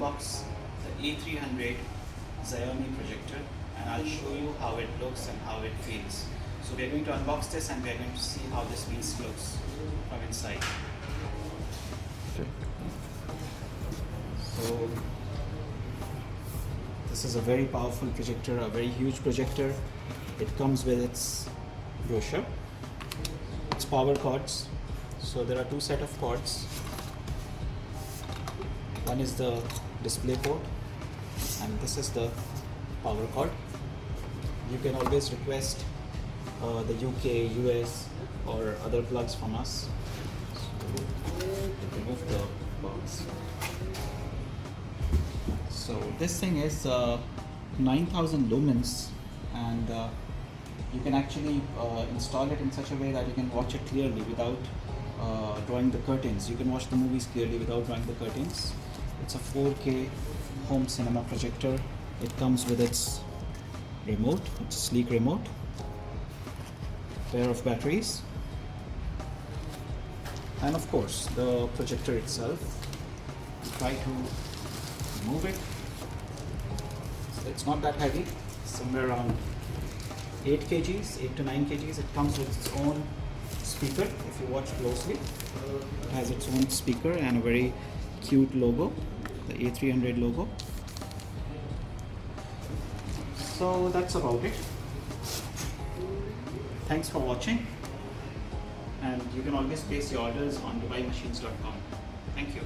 unbox the A300 Xiaomi projector, and I'll show you how it looks and how it feels. So we're going to unbox this and we're going to see how this piece looks from inside. Okay. So this is a very powerful projector, a very huge projector. It comes with its brochure, its power cords. So there are two set of cords. One is the display port and this is the power cord. You can always request the UK, US or other plugs from us. So remove the box. So this thing is 9000 lumens, and you can actually install it in such a way that you can watch it clearly without drawing the curtains. You can watch the movies clearly without drawing the curtains. It's a 4K home cinema projector. It comes with its remote. It's a sleek remote, pair of batteries, and of course the projector itself. Try to remove it. So it's not that heavy, somewhere around 8 kgs, 8 to 9 kgs. It comes with its own speaker. If you watch closely, it has its own speaker and a very cute logo, the A300 logo. So that's about it. Thanks for watching, and you can always place your orders on Dubaimachines.com. Thank you.